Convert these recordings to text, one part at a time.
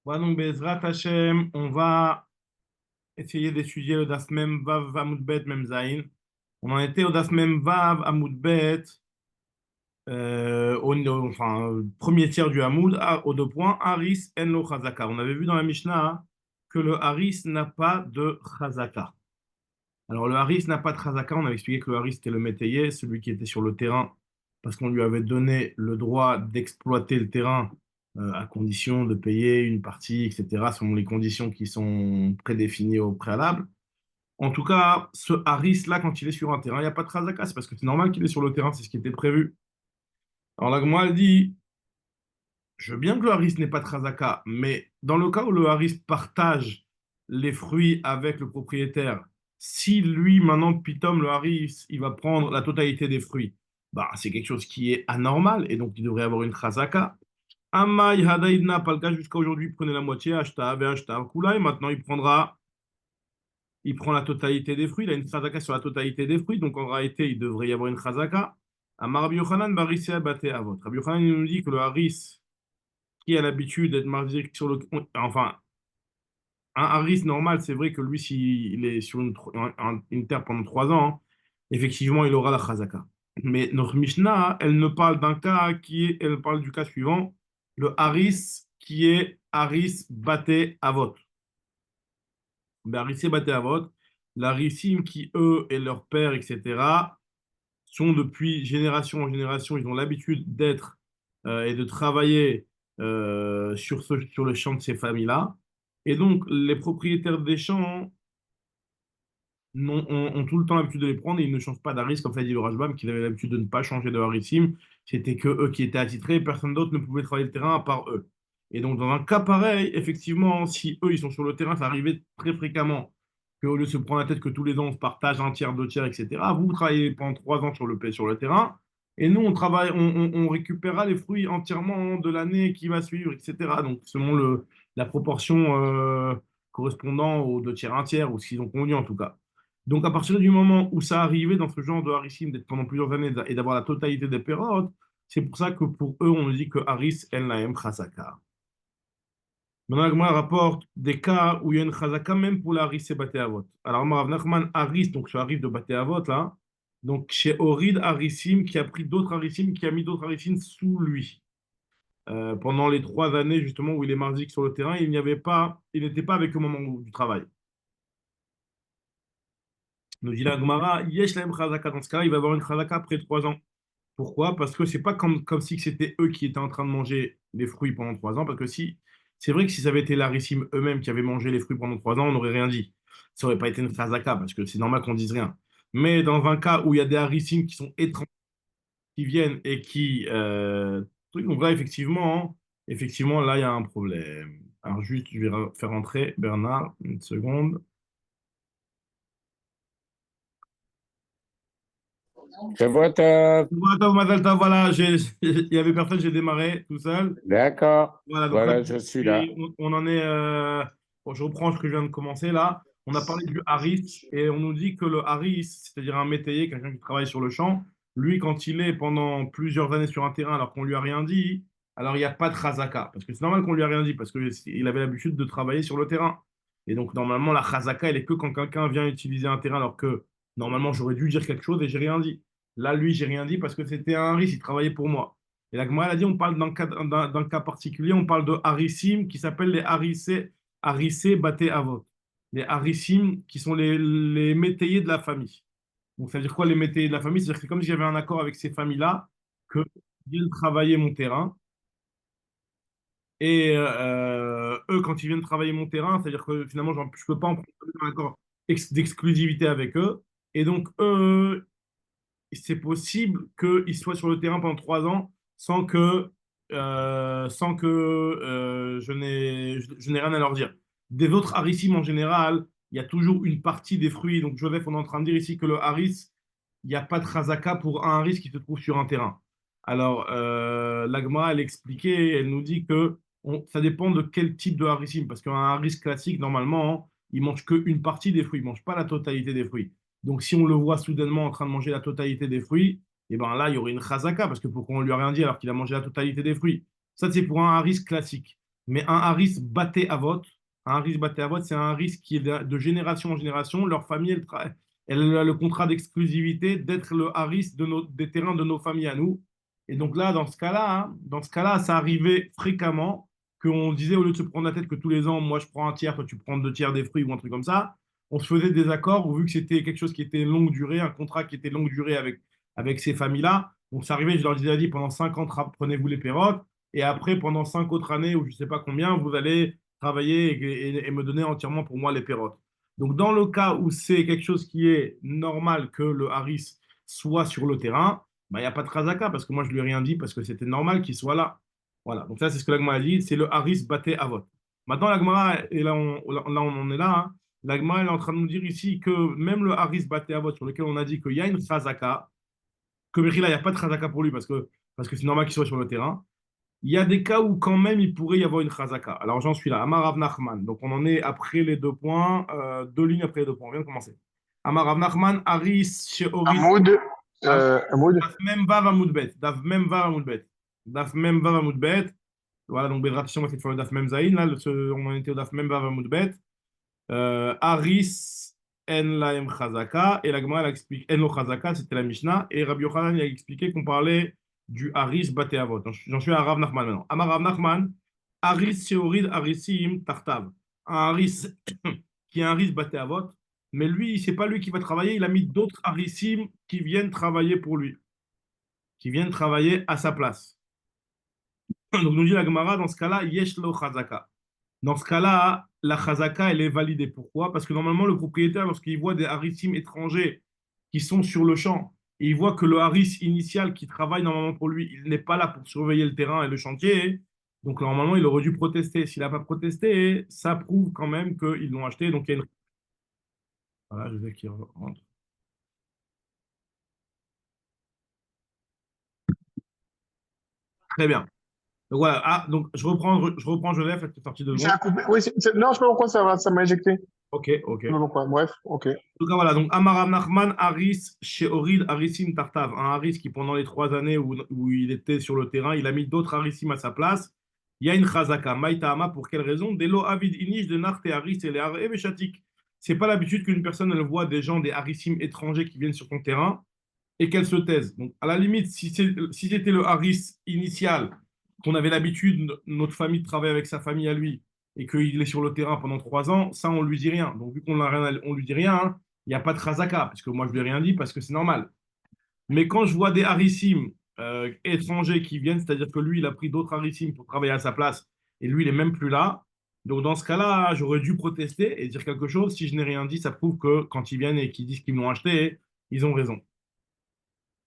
Voilà, donc Bezrat Hashem, on va essayer d'étudier le Das Mem Vav Amud Bet Mem Zayin. On en était au Das Mem Vav Amud Bet, premier tiers du Hamoud, au deux points, Haris en lo Chazaka. On avait vu dans la Mishnah que le Haris n'a pas de Chazaka. Alors le Haris n'a pas de Chazaka, on avait expliqué que le Haris c'était le métayer, celui qui était sur le terrain, parce qu'on lui avait donné le droit d'exploiter le terrain à condition de payer une partie, etc., selon les conditions qui sont prédéfinies au préalable. En tout cas, ce Haris-là, quand il est sur un terrain, il n'y a pas de Chazaka, c'est parce que c'est normal qu'il est sur le terrain, c'est ce qui était prévu. Alors la Gemara, elle dit, je veux bien que le Haris n'ait pas de Chazaka, mais dans le cas où le Haris partage les fruits avec le propriétaire, si lui, maintenant, Pitom, le Haris, il va prendre la totalité des fruits, bah, c'est quelque chose qui est anormal et donc il devrait avoir une Chazaka. Amai Hadaïdna, pas le cas jusqu'à aujourd'hui, il prenait la moitié, acheta, avait acheta, Kula, et maintenant il prend la totalité des fruits, il a une Chazaka sur la totalité des fruits, donc en réalité, il devrait y avoir une Chazaka. Amar Rabbi Yochanan, Barisé Abate Avot. Rabbi Yochanan, il nous dit que le Haris, qui a l'habitude d'être mardi sur le. Enfin, un Harris normal, c'est vrai que lui, s'il est sur une terre pendant 3 ans, hein, effectivement, il aura la Chazaka. Mais notre Mishnah, elle ne parle d'un cas elle parle du cas suivant, le Haris qui est Haris Baté Avot. Ben, Haris Baté Avot, l'Harissim qui, eux, et leur père, etc., sont depuis génération en génération, ils ont l'habitude d'être et de travailler sur le champ de ces familles-là. Et donc, les propriétaires des champs ont tout le temps l'habitude de les prendre et ils ne changent pas d'haris, comme ça dit le Rajbam, qu'ils avaient l'habitude de ne pas changer de harissim. C'était que eux qui étaient attitrés, personne d'autre ne pouvait travailler le terrain à part eux. Et donc, dans un cas pareil, effectivement, si eux, ils sont sur le terrain, ça arrivait très fréquemment qu'au lieu de se prendre la tête que tous les ans, on se partage un tiers, deux tiers, etc., vous travaillez pendant 3 ans sur le terrain, et nous, on travaille, on récupérera les fruits entièrement de l'année qui va suivre, etc. Donc, selon la proportion correspondant aux deux tiers, un tiers, ou ce qu'ils ont convenu en tout cas. Donc, à partir du moment où ça arrivait dans ce genre de harissim d'être pendant plusieurs années et d'avoir la totalité des pérodes, c'est pour ça que pour eux, on nous dit que Haris en laem chazaka. Maintenant, la Gemara rapporte des cas où il y a une chazaka même pour la Haris et Baté Avot. Alors, Rav Nachman Haris, donc ce Haris de Baté Avot, là, donc chez Orid Harissim, qui a pris d'autres Harissim, qui a mis d'autres Harissim sous lui. Pendant les 3 années, justement, où il est marzik sur le terrain, il n'était pas avec eux au moment du travail. Nous dit la Gemara, Yesh lahem chazaka. Dans ce cas-là, il va avoir une chazaka après 3 ans. Pourquoi? Parce que c'est pas comme si c'était eux qui étaient en train de manger les fruits pendant 3 ans. Parce que si, c'est vrai que si ça avait été l'Arissim eux-mêmes qui avaient mangé les fruits pendant 3 ans, on n'aurait rien dit. Ça aurait pas été une chazaka, parce que c'est normal qu'on dise rien. Mais dans un cas où il y a des Harissim qui sont étrangers, qui viennent et qui. Donc là, effectivement, là, il y a un problème. Alors, juste, je vais faire entrer Bernard, une seconde. Je vois ta... Voilà, Mazal Tov, voilà, il y avait personne, j'ai démarré tout seul. D'accord. Voilà, donc là, Voilà, je suis là. on en est. Bon, je reprends ce que je viens de commencer là. On a parlé du haris et on nous dit que le haris, c'est-à-dire un métayer, quelqu'un qui travaille sur le champ, lui, quand il est pendant plusieurs années sur un terrain alors qu'on lui a rien dit, alors il n'y a pas de chazaka. Parce que c'est normal qu'on lui a rien dit parce qu'il avait l'habitude de travailler sur le terrain. Et donc, normalement, la chazaka, elle est que quand quelqu'un vient utiliser un terrain alors que normalement, j'aurais dû dire quelque chose et j'ai rien dit. Là, lui, j'ai rien dit parce que c'était un haris, il travaillait pour moi. Et la Gemara elle a dit, on parle d'un cas particulier, on parle de harissim qui s'appellent les harissé baté avot. Les harissim qui sont les métayers de la famille. Donc, ça veut dire quoi les métayers de la famille? C'est-à-dire que c'est comme si j'avais un accord avec ces familles-là que viennent travailler mon terrain. Et eux, quand ils viennent travailler mon terrain, c'est-à-dire que finalement, je ne peux pas en prendre un accord d'exclusivité avec eux. Et donc, eux, c'est possible qu'ils soient sur le terrain pendant 3 ans sans que je n'ai rien à leur dire. Des autres harissim en général, il y a toujours une partie des fruits. Donc, Joseph, on est en train de dire ici que le haris, il n'y a pas de chazaka pour un haris qui se trouve sur un terrain. Alors, l'Agma, elle expliquait, elle nous dit que ça dépend de quel type de harissim. Parce qu'un haris classique, normalement, il mange qu'une partie des fruits, il ne mange pas la totalité des fruits. Donc, si on le voit soudainement en train de manger la totalité des fruits, et ben là, il y aurait une chazaka, parce que pourquoi on lui a rien dit alors qu'il a mangé la totalité des fruits? Ça, c'est pour un haris classique. Mais un haris baté avot, c'est un haris qui est de génération en génération. Leur famille, elle a le contrat d'exclusivité d'être le haris des terrains de nos familles à nous. Et donc là, dans ce cas-là, ça arrivait fréquemment qu'on disait, au lieu de se prendre la tête que tous les ans, moi je prends un tiers, toi tu prends deux tiers des fruits ou un truc comme ça, on se faisait des accords, vu que c'était quelque chose qui était longue durée, un contrat qui était longue durée avec ces familles-là. Donc ça arrivait, je leur disais, pendant 5 ans, prenez-vous les pérottes. Et après, pendant 5 autres années, ou je ne sais pas combien, vous allez travailler et me donner entièrement pour moi les pérottes. Donc, dans le cas où c'est quelque chose qui est normal que le Harris soit sur le terrain, bah, il n'y a pas de Khazaka parce que moi, je ne lui ai rien dit parce que c'était normal qu'il soit là. Voilà. Donc, ça, c'est ce que l'Agmara a dit, c'est le Harris batté à vote. Maintenant, l'Agmara, et là, on en est là, hein, l'Agmara, elle est en train de nous dire ici que même le Harris batté à vote, sur lequel on a dit qu'il y a une Khazaka, que Mechila, il n'y a pas de Khazaka pour lui parce que c'est normal qu'il soit sur le terrain. Il y a des cas où quand même il pourrait y avoir une chazaka. Alors j'en suis là. Amar Rav Nachman. Donc on en est après les 2 points, 2 lignes après les 2 points. On vient de commencer. Amar Rav Nachman, Aris, Sheorit, Hamoud, Hamoud, Daf Mem Vav Amud Bet. Daf Mem Vav Amud Bet. Daf Mem Vav Amud Bet. Voilà, donc Bedrat Shem, c'est le Daf Mem Zayin. Là, on en était au Daf Mem Vav Amud Bet. Aris En Laem Chazaka. Et la Gemara, elle explique En Lo Chazaka, c'était la Mishnah. Et Rabbi Yochanan, il a expliqué qu'on parlait du Haris Bate Avot. J'en suis à Rav Nachman maintenant. Amar Rav Nachman, Haris Sheorid Harisim Tartav. Un Haris qui est un Haris Bate Avot. Mais lui, c'est pas lui qui va travailler. Il a mis d'autres Harisim qui viennent travailler pour lui, qui viennent travailler à sa place. Donc, nous dit la Gemara, dans ce cas-là, Yesh Lo Chazaka. Dans ce cas-là, la chazaka, elle est validée. Pourquoi? Parce que normalement, le propriétaire, lorsqu'il voit des harissim étrangers qui sont sur le champ, et il voit que le haris initial qui travaille normalement pour lui, il n'est pas là pour surveiller le terrain et le chantier, donc normalement, il aurait dû protester. S'il n'a pas protesté, ça prouve quand même qu'ils l'ont acheté. Donc il y a une... Voilà, je vais qu'il rentre. Très bien. Donc voilà. Ah, donc je reprends Joseph, elle est sortie 2 secondes. ça a coupé. Oui, non, je sais pas pourquoi ça m'a éjecté. Ok, ok. Je sais pas pourquoi. Bref, ok. Tout cas, voilà, donc Amar Nachman, Haris, chez Orid, Harisim Tartav. Un Haris qui, pendant les 3 années où il était sur le terrain, il a mis d'autres Harisim à sa place. Il y a une Chazaka. Maïtahama, pour quelle raison? Delo Avid Inish de Narte Haris et les Meshatik. C'est pas l'habitude qu'une personne elle voit des gens, des Harisim étrangers qui viennent sur son terrain et qu'elle se taise. Donc, à la limite, si c'était le Haris initial, qu'on avait l'habitude, notre famille, de travailler avec sa famille à lui, et qu'il est sur le terrain pendant 3 ans, ça, on lui dit rien. Donc, vu qu'on on lui dit rien, hein, il n'y a pas de Khazaka, parce que moi, je lui ai rien dit, parce que c'est normal. Mais quand je vois des harissim étrangers qui viennent, c'est-à-dire que lui, il a pris d'autres harissim pour travailler à sa place, et lui, il est même plus là. Donc, dans ce cas-là, j'aurais dû protester et dire quelque chose. Si je n'ai rien dit, ça prouve que quand ils viennent et qu'ils disent qu'ils l'ont acheté, ils ont raison.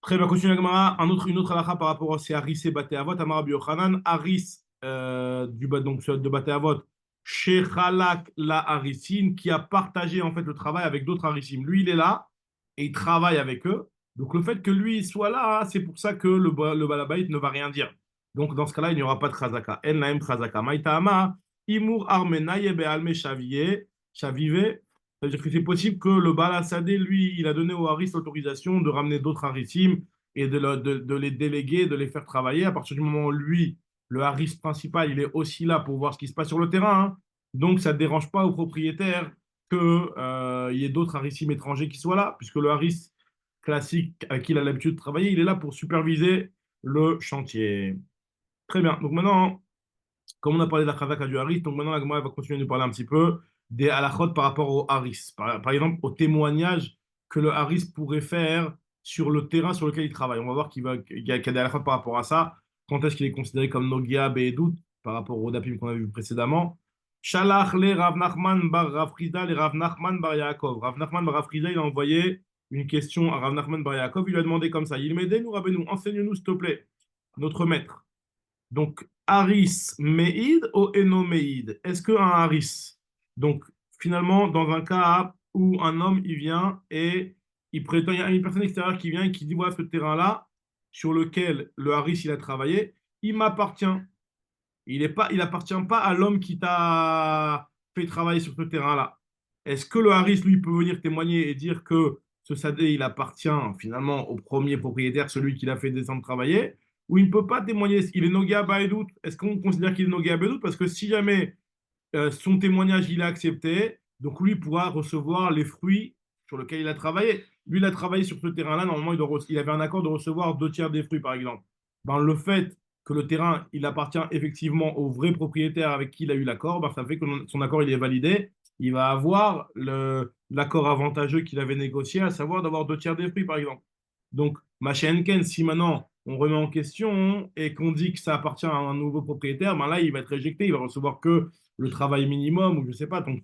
Très bien, continue la Gemara. Une autre halakha par rapport à ces Haris et Bate Avot, Amar Rabbi Yochanan, Haris donc de Bate Avot, Shechalak la Harisim, qui a partagé en fait le travail avec d'autres Harisim. Lui, il est là et il travaille avec eux. Donc le fait que lui il soit là, c'est pour ça que le Balabait ne va rien dire. Donc dans ce cas-là, il n'y aura pas de Chazaka. En laem Chazaka. Maïtama, Imur Armenaye Be'alme Shaviye, Shavive. C'est-à-dire que c'est possible que le Balasadé, lui, il a donné au Haris l'autorisation de ramener d'autres Harissim et de les déléguer, de les faire travailler. À partir du moment où lui, le Haris principal, il est aussi là pour voir ce qui se passe sur le terrain, hein. Donc, ça ne dérange pas au propriétaire qu'il y ait d'autres Harissim étrangers qui soient là, puisque le Haris classique à qui il a l'habitude de travailler, il est là pour superviser le chantier. Très bien. Donc maintenant, comme on a parlé de la Chazaka du Haris, donc maintenant la Gemara va continuer de nous parler un petit peu des halachot par rapport au Haris. Par exemple, au témoignage que le Haris pourrait faire sur le terrain sur lequel il travaille. On va voir qu'il y a des halachot par rapport à ça. Quand est-ce qu'il est considéré comme Nogia Be'edut par rapport au Dapim qu'on a vu précédemment. Shalach le Rav Nachman bar Rav Frida le Rav Nachman bar Yaakov. Rav Nachman bar Rav Frida, il a envoyé une question à Rav Nachman bar Yaakov. Il lui a demandé comme ça, il m'aidait nous, Rabbeinu, enseigne-nous s'il te plaît, notre maître. Donc, Haris Meïd ou Eno Meïd? Est-ce qu'un Haris, donc finalement, dans un cas où un homme, il vient et il prétend, il y a une personne extérieure qui vient et qui dit, voilà, ce terrain-là, sur lequel le Haris, il a travaillé, il m'appartient. Il appartient pas à l'homme qui t'a fait travailler sur ce terrain-là. Est-ce que le Haris, lui, peut venir témoigner et dire que ce sadé, il appartient finalement au premier propriétaire, celui qui l'a fait descendre travailler? où il ne peut pas témoigner. Il est Nogea Baedout. Est-ce qu'on considère qu'il est Nogea Baedout? Parce que si jamais son témoignage il est accepté, donc lui pourra recevoir les fruits sur lesquels il a travaillé. Lui, il a travaillé sur ce terrain-là. Normalement, il avait un accord de recevoir 2 tiers des fruits, par exemple. Ben, le fait que le terrain, il appartient effectivement au vrai propriétaire avec qui il a eu l'accord, ben, ça fait que son accord, il est validé. Il va avoir l'accord avantageux qu'il avait négocié, à savoir d'avoir 2 tiers des fruits, par exemple. Donc, Machenken, si maintenant on remet en question et qu'on dit que ça appartient à un nouveau propriétaire, ben là, il va être réjecté. Il va recevoir que le travail minimum, ou je ne sais pas. Donc,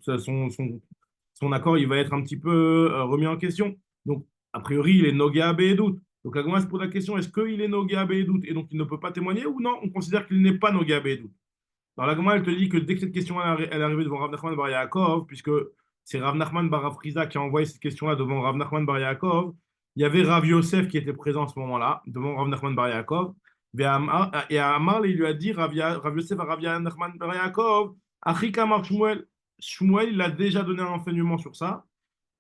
son accord, il va être un petit peu remis en question. Donc, a priori, il est Nogea Be'edout. Donc, la Gemara se pose la question, est-ce qu'il est Nogea Be'edout et donc il ne peut pas témoigner ou non? On considère qu'il n'est pas Nogea Be'edout. Alors, la Gemara, elle te dit que dès que cette question elle est arrivée devant Rav Nachman Bar Yaakov, puisque c'est Rav Nachman Bar Afriza qui a envoyé cette question-là devant Rav Nachman Bar Yaakov, il y avait Rav Yosef qui était présent à ce moment-là, devant Rav Nachman Bar Yaakov. Et à Amar, il lui a dit, Rav Yosef à Rav Nachman Bar Yaakov, Achika Mar Shmuel, Shmuel, il a déjà donné un enseignement sur ça.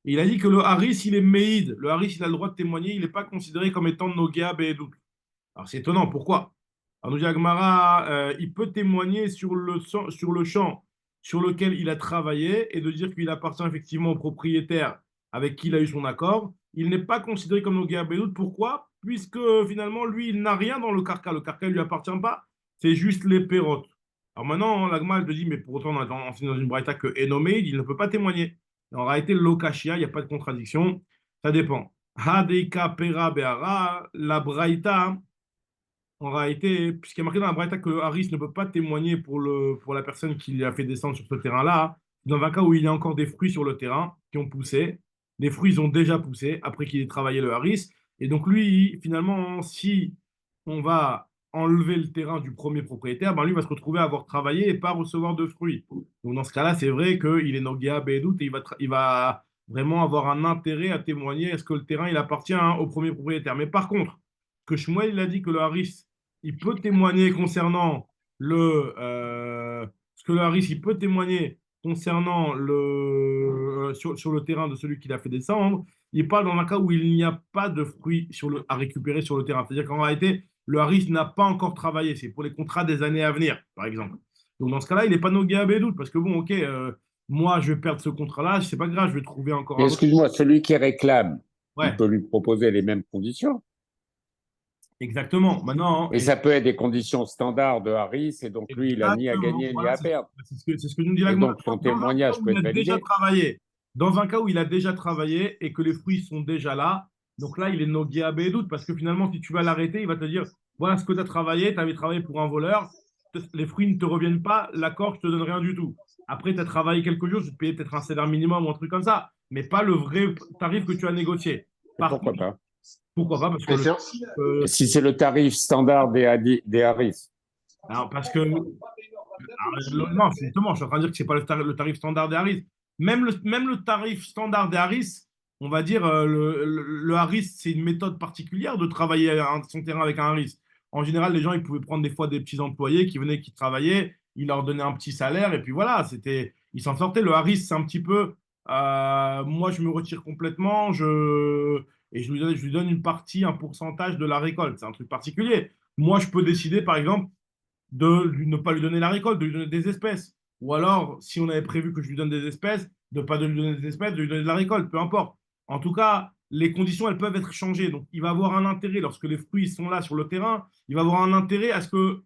Et il a dit que le Haris, il est Meïd. Le Haris, il a le droit de témoigner. Il n'est pas considéré comme étant Nogea Be'edout. Alors, c'est étonnant. Pourquoi? Alors, nous dit Agmara, il peut témoigner sur le champ sur lequel il a travaillé et de dire qu'il appartient effectivement au propriétaire avec qui il a eu son accord. Il n'est pas considéré comme Nogea Be'edout. Pourquoi? Puisque finalement, lui, il n'a rien dans le carca. Le carca ne lui appartient pas. C'est juste les pérotes. Alors maintenant, l'Agma, elle te dit, mais pour autant, on a enseigné dans une braïta que Enomeid, il ne peut pas témoigner. En réalité, l'okashia, il n'y a pas de contradiction. Ça dépend. Hadeka pera be'ara, la braïta, en réalité, puisqu'il y a marqué dans la braïta que Haris ne peut pas témoigner pour la personne qui l'a fait descendre sur ce terrain-là, dans un cas où il y a encore des fruits sur le terrain qui ont poussé, les fruits ils ont déjà poussé après qu'il ait travaillé le Haris. Et donc lui, finalement, si on va enlever le terrain du premier propriétaire, ben lui va se retrouver à avoir travaillé et pas recevoir de fruits. Donc dans ce cas-là, c'est vrai qu'il est Nogea Be'edout et il va vraiment avoir un intérêt à témoigner est-ce que le terrain il appartient au premier propriétaire. Mais par contre, que Shmuel il a dit que le Haris il peut témoigner concernant ce que le Haris il peut témoigner concernant sur le terrain de celui qui l'a fait descendre. Il parle dans un cas où il n'y a pas de fruits à récupérer sur le terrain. C'est-à-dire qu'en réalité, le Haris n'a pas encore travaillé. C'est pour les contrats des années à venir, par exemple. Donc dans ce cas-là, il n'est pas Nogea Be'edout parce que bon, ok, moi je vais perdre ce contrat-là, c'est pas grave, je vais trouver encore un autre. Excuse-moi, celui qui réclame, il Ouais, peut lui proposer les mêmes conditions. exactement. Maintenant, Et ça peut être des conditions standards de Harris, et donc lui, il n'a ni à exactement, gagner ni voilà, à perdre. c'est ce que nous dit la Et Gemara. donc son Dans un cas témoignage où peut il être a déjà validé. travaillé, dans un cas où il a déjà travaillé et que les fruits sont déjà là, donc là, il est Nogea Be'edout parce que finalement, si tu vas l'arrêter, il va te dire, voilà ce que tu as travaillé, tu avais travaillé pour un voleur, les fruits ne te reviennent pas, l'accord, je te donne rien du tout. Après, tu as travaillé quelques jours, je vais te payer peut-être un salaire minimum ou un truc comme ça, mais pas le vrai tarif que tu as négocié. Et Par pourquoi contre, pas? pourquoi pas? Parce que Mais c'est, Si c'est le tarif standard des Harris. alors, parce que non, justement, je suis en train de dire que ce n'est pas le tarif standard des Harris. Même le tarif standard des Harris, on va dire, le Harris, c'est une méthode particulière de travailler son terrain avec un Harris. En général, les gens, ils pouvaient prendre des fois des petits employés qui venaient, qui travaillaient, ils leur donnaient un petit salaire, et puis voilà, ils s'en sortaient. Le Harris, c'est un petit peu, moi, je me retire complètement, et je lui donne une partie, un pourcentage de la récolte. C'est un truc particulier. Moi, je peux décider, par exemple, ne pas lui donner la récolte, de lui donner des espèces. Ou alors, si on avait prévu que je lui donne des espèces, de ne pas de lui donner des espèces, de lui donner de la récolte, peu importe. En tout cas, les conditions, elles peuvent être changées. Donc, il va avoir un intérêt, lorsque les fruits sont là sur le terrain, il va avoir un intérêt à ce que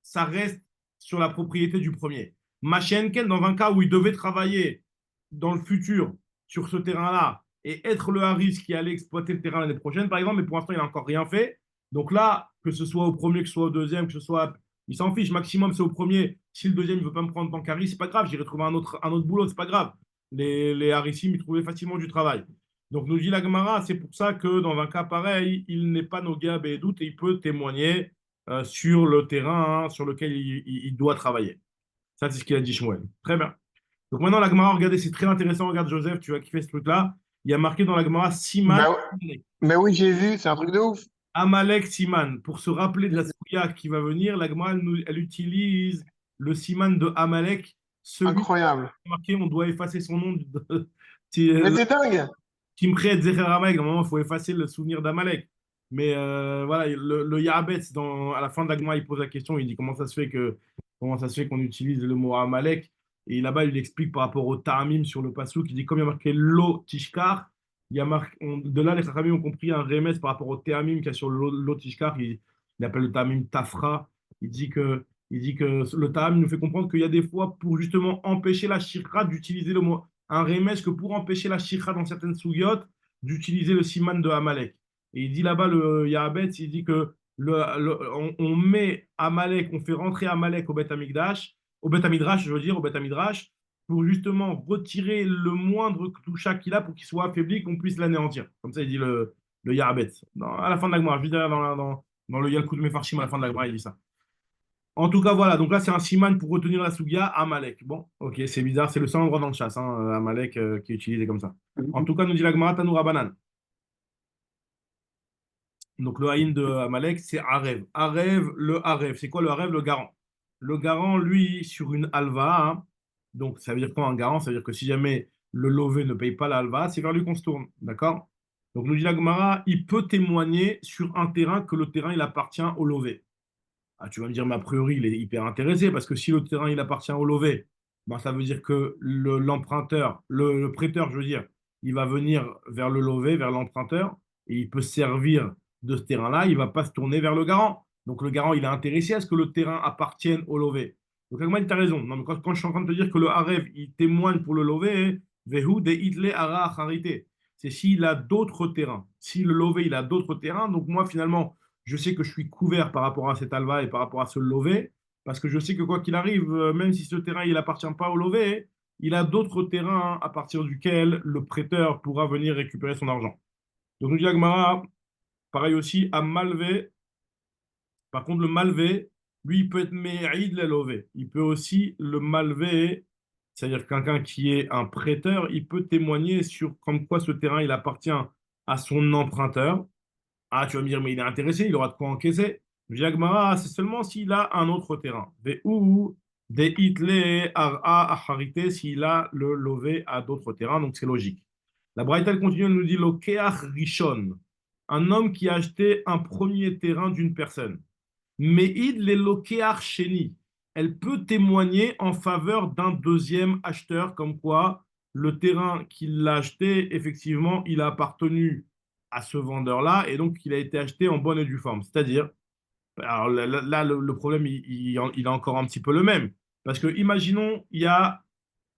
ça reste sur la propriété du premier. Machenken, dans un cas où il devait travailler dans le futur sur ce terrain-là et être le Harris qui allait exploiter le terrain l'année prochaine, par exemple, mais pour l'instant, il n'a encore rien fait. Donc là, que ce soit au premier, que ce soit au deuxième, que ce soit il s'en fiche, maximum c'est au premier. Si le deuxième ne veut pas me prendre en tant qu'Harris, c'est pas grave, j'irai trouver un autre boulot, c'est pas grave. Les Harissim, ils trouvaient facilement du travail. Donc nous dit la Gemara, c'est pour ça que dans un cas pareil, il n'est pas Nogea Be'edout et il peut témoigner sur le terrain sur lequel il doit travailler. Ça, c'est ce qu'il a dit Shmuel. Très bien. Donc maintenant, la Gemara, regardez, c'est très intéressant. Regarde, Joseph, tu vas kiffer ce truc-là. Il y a marqué dans la Gemara Siman. bah, mais oui, j'ai vu, c'est un truc de ouf. Amalek Siman. Pour se rappeler de la Souya qui va venir, la Gemara, elle utilise le Siman de Amalek, celui qui Incroyable. est marqué, on doit effacer son nom. Mais c'est dingue. Kimchet Zecher Amalek, normalement, il faut effacer le souvenir d'Amalek. Mais voilà, le Yahabetz, à la fin de l'Agma, il pose la question, il dit comment ça se fait qu'on utilise le mot Amalek. Et là-bas, il explique par rapport au Ta'amim sur le Passouk, il dit comme il y a marqué Lo Tishkar, il y a marqué, de là, les Chachamim ont compris un remède par rapport au Ta'amim qu'il y a sur Lo Tishkar, il appelle le Ta'amim Tafra. Il dit que le Ta'amim nous fait comprendre qu'il y a des fois, pour justement empêcher la shikha d'utiliser le mot, un remède que pour empêcher la shikha dans certaines sougiotes, d'utiliser le siman de Amalek. Et il dit là-bas, le Yahabetz, il dit que on met Amalek, on fait rentrer Amalek au Beth Amikdash, au Beth Midrash, je veux dire, au Beth Midrash, pour justement retirer le moindre toucha qu'il a pour qu'il soit affaibli, qu'on puisse l'anéantir. Comme ça, il dit le Yahabetz. À la fin de la Gemara, je dis dans le Yalkut Mefarshim, à la fin de la Gemara, il dit ça. En tout cas, voilà. Donc là, c'est un siman pour retenir la Sugia, Amalek. Bon, ok, c'est bizarre. C'est le seul endroit dans le chasse, hein, Amalek, qui est utilisé comme ça. En tout cas, nous dit la Gemara, Tanoura Banan. Donc le haïn de Amalek, c'est Arev. Arev, le Arev. C'est quoi le Arev? Le garant. Le garant, lui, sur une halva, hein, donc ça veut dire quoi un garant? Ça veut dire que si jamais le lové ne paye pas la halva, c'est vers lui qu'on se tourne. D'accord? Donc nous dit la Gemara, il peut témoigner sur un terrain que le terrain, il appartient au lové. Ah, tu vas me dire, mais a priori, il est hyper intéressé parce que si le terrain, il appartient au lové, ben, ça veut dire que l'emprunteur, le prêteur, je veux dire, il va venir vers le lové, vers l'emprunteur, et il peut se servir de ce terrain-là, il ne va pas se tourner vers le garant. Donc le garant, il est intéressé à ce que le terrain appartienne au lové. Donc Agman, tu as raison. Non, mais quand je suis en train de te dire que le Harev, il témoigne pour le lové, Vehu de Itle Ara Acharite. C'est s'il a d'autres terrains. Si le lové, il a d'autres terrains, donc moi, finalement, je sais que je suis couvert par rapport à cet alva et par rapport à ce lové, parce que je sais que quoi qu'il arrive, même si ce terrain, il appartient pas au lové, il a d'autres terrains à partir duquel le prêteur pourra venir récupérer son argent. Donc, nous dit Agmara, pareil aussi, à Malvé. Par contre, le Malvé, lui, il peut être Me'id le lové. Il peut aussi le Malvé, c'est-à-dire quelqu'un qui est un prêteur, il peut témoigner sur comme quoi ce terrain, il appartient à son emprunteur. Ah, tu vas me dire, mais il est intéressé, il aura de quoi encaisser. Jagmara, c'est seulement s'il a un autre terrain. Des ou des itle ara acharité, s'il a le lové à d'autres terrains, donc c'est logique. La Braïta elle continue, elle nous dit Lokeach Rishon, un homme qui a acheté un premier terrain d'une personne. Mais id le Lokeach Sheni, elle peut témoigner en faveur d'un deuxième acheteur, comme quoi le terrain qu'il a acheté, effectivement, il a appartenu à ce vendeur-là et donc il a été acheté en bonne et due forme. C'est-à-dire, alors là, le problème, il a encore un petit peu le même. Parce que imaginons, il y a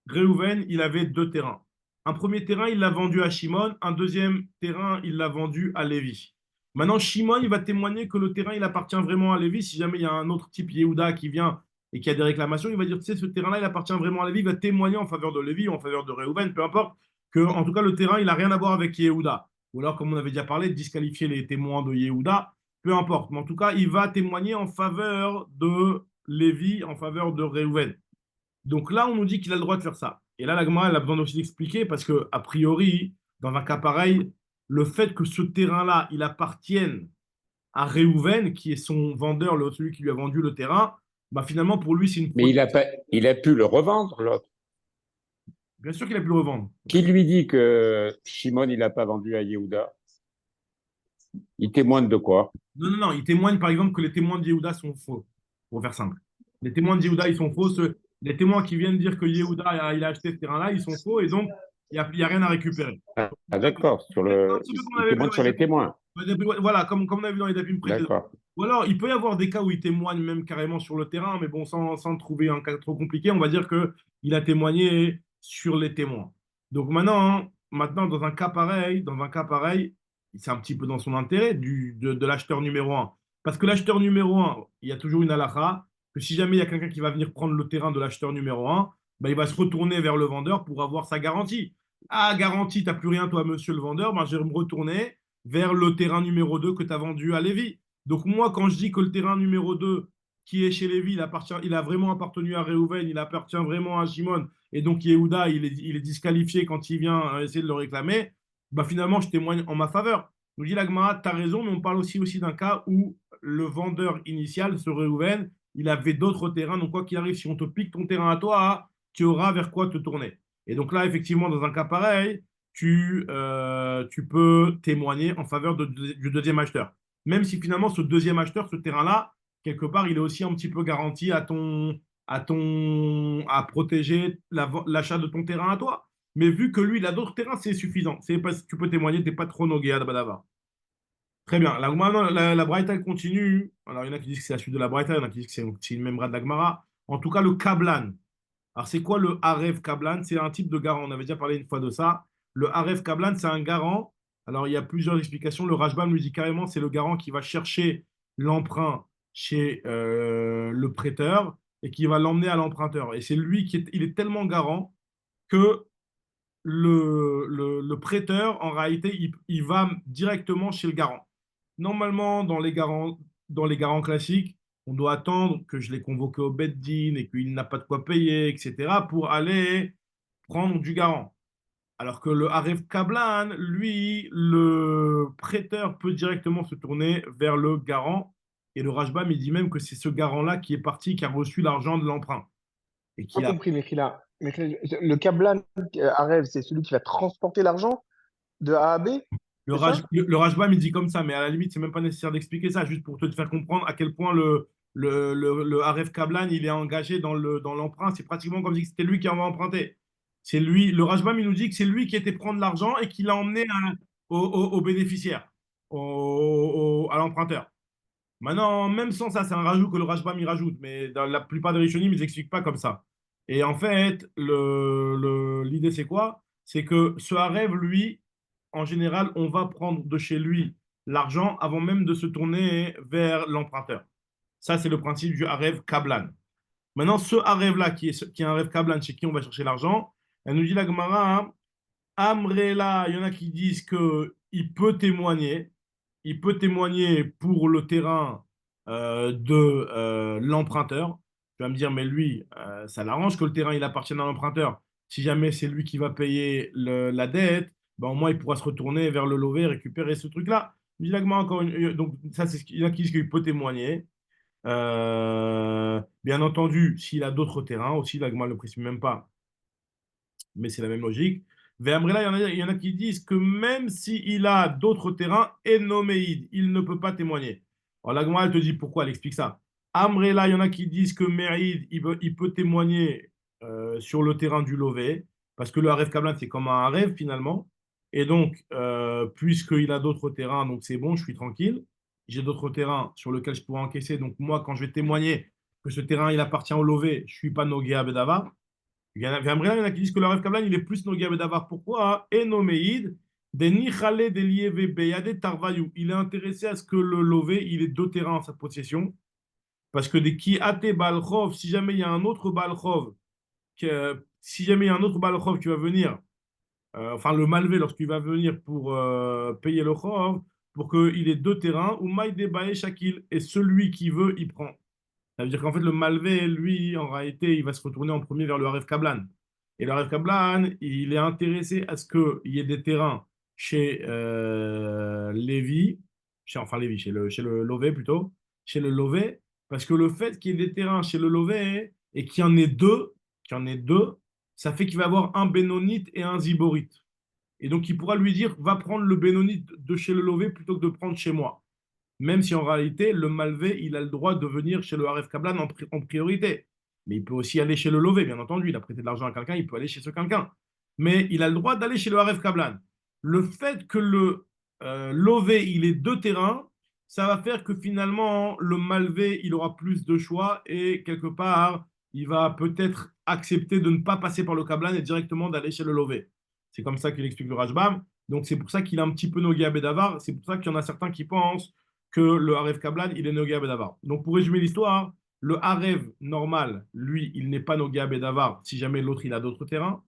Réhouven, il avait deux terrains. Un premier terrain, il l'a vendu à Shimon. Un deuxième terrain, il l'a vendu à Lévi. Maintenant, Shimon, il va témoigner que le terrain, il appartient vraiment à Lévi. Si jamais il y a un autre type Yehuda qui vient et qui a des réclamations, il va dire, tu sais, ce terrain-là, il appartient vraiment à Lévi. Il va témoigner en faveur de Lévi ou en faveur de Réhouven, peu importe, que, en tout cas, le terrain, il n'a rien à voir avec Yehuda. Ou alors, comme on avait déjà parlé, de disqualifier les témoins de Yehuda, peu importe. Mais en tout cas, il va témoigner en faveur de Lévi, en faveur de Réhouven. Donc là, on nous dit qu'il a le droit de faire ça. Et là, la Gemara, elle a besoin aussi d'expliquer parce que, a priori, dans un cas pareil, le fait que ce terrain-là, il appartienne à Réhouven, qui est son vendeur, celui qui lui a vendu le terrain, bah finalement, pour lui, c'est une Mais protection. il a pu le revendre, l'autre. Bien sûr qu'il a pu le revendre. Qui lui dit que Shimon, il n'a pas vendu à Yehuda? Il témoigne de quoi? Non, non, non. Il témoigne, par exemple, que les témoins de Yehuda sont faux, pour faire simple. Les témoins de Yehuda, ils sont faux. Les témoins qui viennent dire que Yehuda, il a acheté ce terrain-là, ils sont faux et donc, il y a rien à récupérer. Ah, d'accord, Un petit peu comme on il avait vu témoigne dans les sur les témoins. Voilà, comme on a vu dans les dapim précédents. D'accord. Ou alors, il peut y avoir des cas où il témoigne même carrément sur le terrain, mais bon, sans trouver un cas trop compliqué, on va dire qu'il a témoigné sur les témoins. Donc maintenant, dans un cas pareil, c'est un petit peu dans son intérêt de l'acheteur numéro un. Parce que l'acheteur numéro un, il y a toujours une halakha, que si jamais il y a quelqu'un qui va venir prendre le terrain de l'acheteur numéro un, ben, il va se retourner vers le vendeur pour avoir sa garantie. Ah, garantie, tu n'as plus rien, toi, monsieur le vendeur, ben, je vais me retourner vers le terrain numéro 2 que tu as vendu à Lévi. Donc moi, quand je dis que le terrain numéro 2 qui est chez Lévi, il a vraiment appartenu à Réhouven, il appartient vraiment à Shimon, et donc Yehuda, il est disqualifié quand il vient essayer de le réclamer, bah finalement, je témoigne en ma faveur. Nous dit l'Agmara, tu as raison, mais on parle aussi d'un cas où le vendeur initial, ce Réhouven, il avait d'autres terrains, donc quoi qu'il arrive, si on te pique ton terrain à toi, tu auras vers quoi te tourner. Et donc là, effectivement, dans un cas pareil, tu peux témoigner en faveur du deuxième acheteur. même si finalement ce deuxième acheteur, ce terrain-là, quelque part, il est aussi un petit peu garanti à protéger l'achat de ton terrain à toi. Mais vu que lui, il a d'autres terrains, c'est suffisant. C'est parce que tu peux témoigner, tu n'es pas trop nogué à Badava. Très bien. Maintenant, la Braïta, elle continue. Alors, il y en a qui disent que c'est la suite de la Braïta, il y en a qui disent que c'est une memra de la Gemara. En tout cas, le Kablan. Alors, c'est quoi le Aref Kablan? C'est un type de garant. On avait déjà parlé une fois de ça. Le Aref Kablan, c'est un garant. Alors, il y a plusieurs explications. Le Rajbam lui dit carrément, c'est le garant qui va chercher l'emprunt chez le prêteur et qui va l'emmener à l'emprunteur. Et c'est lui il est tellement garant que le prêteur, en réalité, il va directement chez le garant. Normalement, dans les garants classiques, on doit attendre que je l'ai convoqué au Beddin et qu'il n'a pas de quoi payer, etc., pour aller prendre du garant. Alors que le Aref Kablan, lui, le prêteur peut directement se tourner vers le garant. Et le Rajbam, il dit même que c'est ce garant-là qui est parti, qui a reçu l'argent de l'emprunt. Et Pas qui a compris, Mechila. Le Kablan Arev, c'est celui qui va transporter l'argent de A à B, c'est ça? Le Rajbam, il dit comme ça, mais à la limite, c'est même pas nécessaire d'expliquer ça, juste pour te faire comprendre à quel point le Aref Kablan, il est engagé dans l'emprunt. C'est pratiquement comme si c'était lui qui en va emprunter. C'est lui, le Rajbam, il nous dit que c'est lui qui était prendre l'argent et qui l'a emmené au bénéficiaire, à l'emprunteur. Maintenant, même sans ça, c'est un rajout que le Rajbam, il rajoute, mais dans la plupart des Rishonim, ils n'expliquent pas comme ça. Et en fait, l'idée, c'est quoi? C'est que ce Aref, lui, en général, on va prendre de chez lui l'argent avant même de se tourner vers l'emprunteur. Ça, c'est le principe du Aref Kablan. Maintenant, ce Aref-là, qui est un Aref Kablan, chez qui on va chercher l'argent, elle nous dit la Gemara, hein, Amrela, il y en a qui disent il peut témoigner pour le terrain de l'emprunteur. Tu vas me dire, mais lui, ça l'arrange que le terrain il appartienne à l'emprunteur. Si jamais c'est lui qui va payer la dette, ben, au moins il pourra se retourner vers le lové et récupérer ce truc-là. Il dit encore donc ça c'est il y en a qui disent qu'il peut témoigner. Bien entendu, s'il a d'autres terrains aussi, l'agma ne le précise même pas, mais c'est la même logique. Véamrela, il y en a qui disent que même s'il a d'autres terrains, Enoméide, il ne peut pas témoigner. Alors la Gemara, elle te dit pourquoi, elle explique ça. Amrela, il y en a qui disent que Merid, il peut témoigner sur le terrain du Lové, parce que le Haref Kablan, c'est comme un Haref finalement. Et donc, puisqu'il a d'autres terrains, donc c'est bon, je suis tranquille. J'ai d'autres terrains sur lesquels je pourrais encaisser. Donc moi, quand je vais témoigner que ce terrain, il appartient au Lové, je ne suis pas Nogué à Bedava. Il y en a qui disent que le Rav Kablan, il est plus Nogé Davar. Pourquoi? Enomeid, des Nichale, des Lieve, Beyade, Tarvayou. Il est intéressé à ce que le Lové, il ait deux terrains en sa possession. Parce que des Ki Ate Balchov, si jamais il y a un autre Balchov, si jamais il y a un autre Balchov qui va venir, enfin le Malvé, lorsqu'il va venir pour payer le Chov, pour qu'il ait deux terrains, ou Maïde Bae Shakil, et celui qui veut, il prend. Ça veut dire qu'en fait, le Malvé, lui, en réalité, il va se retourner en premier vers le Haref Kablan. Et le Haref Kablan, il est intéressé à ce qu'il y ait des terrains chez Lévi, enfin Lévi, chez le Lové plutôt, chez le Lové, parce que le fait qu'il y ait des terrains chez le Lové et qu'il y en ait deux, ça fait qu'il va avoir un Bénonite et un Ziborite. Et donc, il pourra lui dire, va prendre le Bénonite de chez le Lové plutôt que de prendre chez moi. Même si en réalité, le Malvé, il a le droit de venir chez le Haref Kablan en priorité. Mais il peut aussi aller chez le Lové, bien entendu. Il a prêté de l'argent à quelqu'un, il peut aller chez ce quelqu'un. Mais il a le droit d'aller chez le Haref Kablan. Le fait que le Lové, il ait deux terrains, ça va faire que finalement, le Malvé, il aura plus de choix et quelque part, il va peut-être accepter de ne pas passer par le Kablan et directement d'aller chez le Lové. C'est comme ça qu'il explique le Rajbam. Donc c'est pour ça qu'il a un petit peu Nogi à Bedavar. C'est pour ça qu'il y en a certains qui pensent que le Harev Kablan, il est Nogi à Bedavar. Donc pour résumer l'histoire, le Harev normal, lui, il n'est pas Nogi à Bedavar si jamais l'autre, il a d'autres terrains.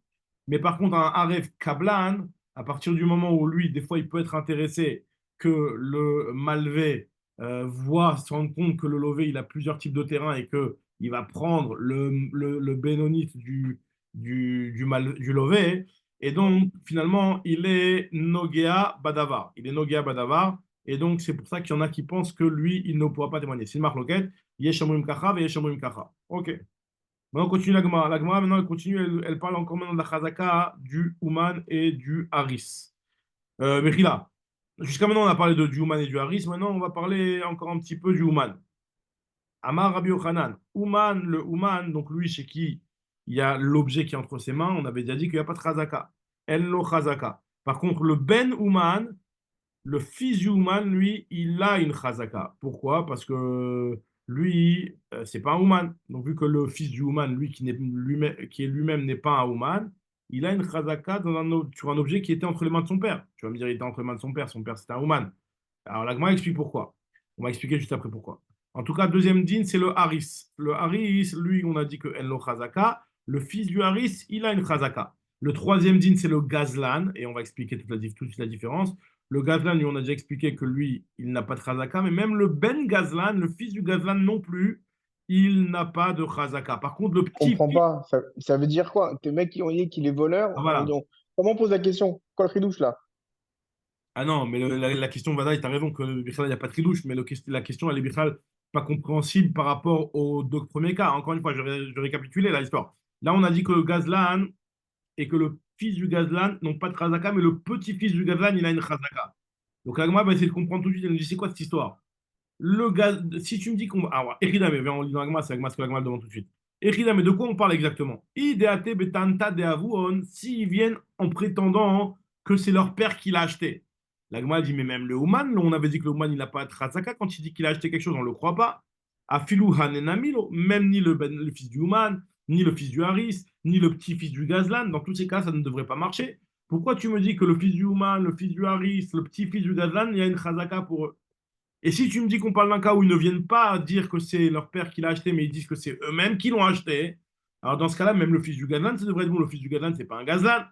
Mais par contre, un Harev Kablan, à partir du moment où lui, des fois, il peut être intéressé que le Malvé se rendre compte que le Lové, il a plusieurs types de terrains et qu'il va prendre le Bénonite du Lové. Et donc, finalement, il est Nogea Badavar. Il est Nogea Badavar. Et donc, c'est pour ça qu'il y en a qui pensent que lui, il ne pourra pas témoigner. C'est une marque loquette. Yeshamurim Kacha et Yeshamurim Kacha. OK. Maintenant, on continue la Gemara. La Gemara, maintenant, elle continue. Elle parle encore maintenant de la Chazaka, du Ouman et du Haris. Mechila. Jusqu'à maintenant, on a parlé du Ouman et du Haris. Maintenant, on va parler encore un petit peu du Ouman. Amar Rabbi Yochanan. Ouman, le Ouman, donc lui, chez qui il y a l'objet qui est entre ses mains, on avait déjà dit qu'il n'y a pas de chazaka. El lo chazaka. Par contre, le Ben Ouman, le fils du Ouman, lui, il a une chazaka. Pourquoi? Parce que lui, c'est pas un Ouman. Donc, vu que le fils du Ouman, lui, qui est lui-même n'est pas un Ouman, il a une chazaka sur un objet qui était entre les mains de son père. Tu vas me dire, il était entre les mains de son père c'était un Ouman. Alors, la Gemara explique pourquoi. On va expliquer juste après pourquoi. En tout cas, deuxième din, c'est le Haris. Le Haris, lui, on a dit que en lo chazaka. Le fils du Haris, il a une chazaka. Le troisième din, c'est le Gazlan, et on va expliquer toute la différence. Le Gazlan, lui, on a déjà expliqué que lui, il n'a pas de chazaka, mais même le Ben Gazlan, le fils du Gazlan non plus, il n'a pas de chazaka. Par contre, le Je comprends petit-fils, pas. Ça veut dire quoi? Tes mecs qui ont dit qu'il est voleur, ah, voilà. comment on pose la question? Quoi le ridouche là? Ah non, mais la question, Vadaï, tu as raison que le Bichal, il n'y a pas de tridouche, mais la question, elle est Bichal pas compréhensible par rapport aux deux premiers cas. Encore une fois, je vais récapituler l'histoire. Là, on a dit que le Gazlan et que le fils du Gazlan n'ont pas de chazaka, mais le petit-fils du Gazlan, il a une chazaka. Donc, Agma va essayer de comprendre tout de suite. Elle nous dit, c'est quoi cette histoire? Le gaz, si tu me dis qu'on va. Alors, Echida, mais viens, on lit dans Agma, c'est Agma ce que l'Agma demande tout de suite. Echida, mais de quoi on parle exactement? Ideate betanta de avuon, s'ils viennent en prétendant que c'est leur père qui l'a acheté. L'Agma dit, mais même le Ouman, on avait dit que le Ouman, il n'a pas de Razaka. Quand il dit qu'il a acheté quelque chose, on ne le croit pas. Afilou Hanenamilo, même ni le fils du Ouman, ni le fils du Haris, ni le petit-fils du Gazlan, dans tous ces cas, ça ne devrait pas marcher. Pourquoi tu me dis que le fils du Ouman, le fils du Haris, le petit-fils du Gazlan, il y a une Razaka pour eux? Et si tu me dis qu'on parle d'un cas où ils ne viennent pas dire que c'est leur père qui l'a acheté, mais ils disent que c'est eux-mêmes qui l'ont acheté, alors dans ce cas-là, même le fils du Gazlan, ça devrait être bon. Le fils du Gazlan, c'est pas un Gazlan.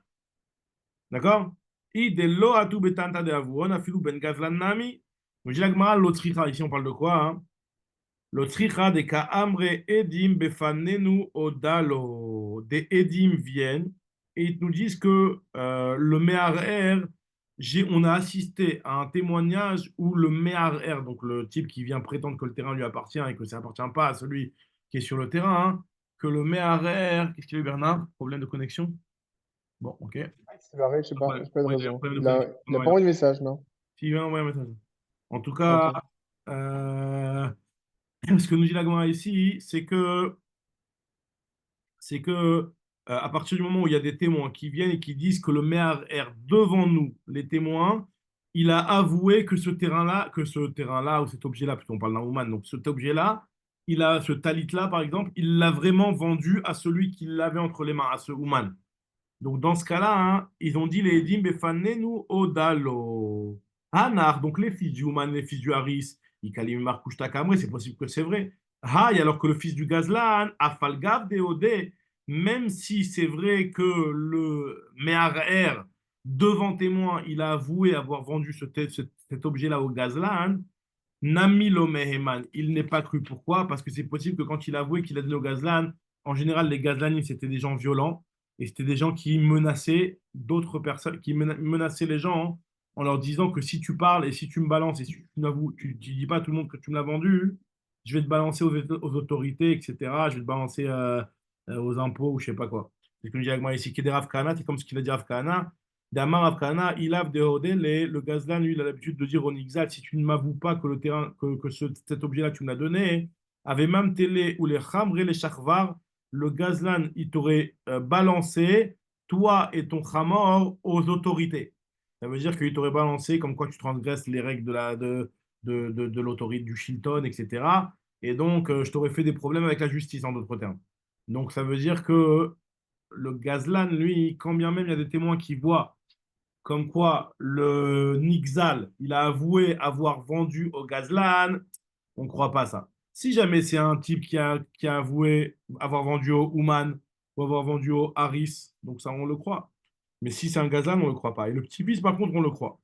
D'accord? Idello atu betanta de avuon, afilu ben Gazlan nami. Donc, j'ai la Gemara, l'autricha. Ici, on parle de quoi, hein? L'autricha de ka'amre edim befanenu odalo. Des edim viennent et ils nous disent que le Meharer, on a assisté à un témoignage où le Meharer, donc le type qui vient prétendre que le terrain lui appartient et que ça n'appartient pas à celui qui est sur le terrain, hein, que le Meharer, qu'est-ce qu'il y a eu, Bernard? Problème de connexion? Bon, ok. C'est pareil, je sais pas de Ouais, il y a un raison. problème de Il a, connexion. il a pas envoyé de message, non? Si, il vient envoyer un message. En tout cas, Ok. euh, ce que nous dit la Gemara ici, c'est que à partir du moment où il y a des témoins qui viennent et qui disent que le maire est devant nous, les témoins, il a avoué que ce terrain-là, ou cet objet-là, plutôt on parle d'un woman, donc cet objet-là, ce talit-là, par exemple, il l'a vraiment vendu à celui qui l'avait entre les mains, à ce woman. Donc dans ce cas-là, hein, ils ont dit les Edim Befanenu Odalo. Hanar, donc les fils du Ouman, les fils du Haris, Ikalim Markouch Takamre, c'est possible que c'est vrai. Hay, alors que le fils du Gazlan, Afalgav Deodé, même si c'est vrai que le Meharer, devant témoin, il a avoué avoir vendu cet objet-là au Gazlan, Nami lo Meheman, il n'est pas cru. Pourquoi? Parce que c'est possible que quand il a avoué qu'il a donné au Gazlan, en général, les Gazlanim, c'était des gens violents et c'était des gens qui menaçaient d'autres personnes, qui menaçaient les gens, hein, en leur disant que si tu parles et si tu me balances et si tu n'avoues, tu dis pas à tout le monde que tu me l'as vendu, je vais te balancer aux autorités, etc. Je vais te balancer aux impôts ou je sais pas quoi. C'est ce que je dis avec moi ici, qui est des Rav Kahana, c'est comme ce qu'il a dit Rav Kahana. Damar Rav Kahana, il a de Hodel, le Gazlan, lui, il a l'habitude de dire au Nixal, si tu ne m'avoues pas que le terrain, que cet objet-là, tu me l'as donné, avait même télé ou les Khamre, les Shachvar, le Gazlan, il t'aurait balancé, toi et ton Khamor, aux autorités. Ça veut dire qu'il t'aurait balancé comme quoi tu transgresses les règles de l'autorité, du Shilton, etc. Et donc, je t'aurais fait des problèmes avec la justice, en d'autres termes. Donc, ça veut dire que le Gazlan, lui, quand bien même il y a des témoins qui voient comme quoi le Nixal, il a avoué avoir vendu au Gazlan, on ne croit pas ça. Si jamais c'est un type qui a avoué avoir vendu au Ouman ou avoir vendu au Harris, donc ça, on le croit. Mais si c'est un Gazlan, on ne le croit pas. Et le petit-fils, par contre, on le croit.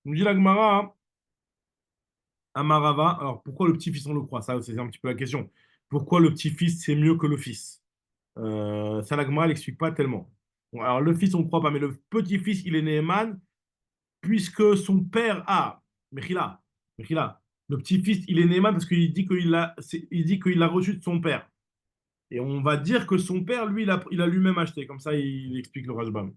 On dit la Gemara, hein, Amarava, alors pourquoi le petit-fils, on le croit? Ça, c'est un petit peu la question. Pourquoi le petit-fils, c'est mieux que le fils? Ça, la Gemara, elle n'explique pas tellement. Bon, alors, le fils, on ne croit pas, mais le petit-fils, il est Néhéman, puisque son père a, Mechila, Mechila, le petit-fils, il est Néhéman parce qu'il dit il dit qu'il l'a reçu de son père. Et on va dire que son père, lui, il a lui-même acheté. Comme ça, il explique le Rajbam.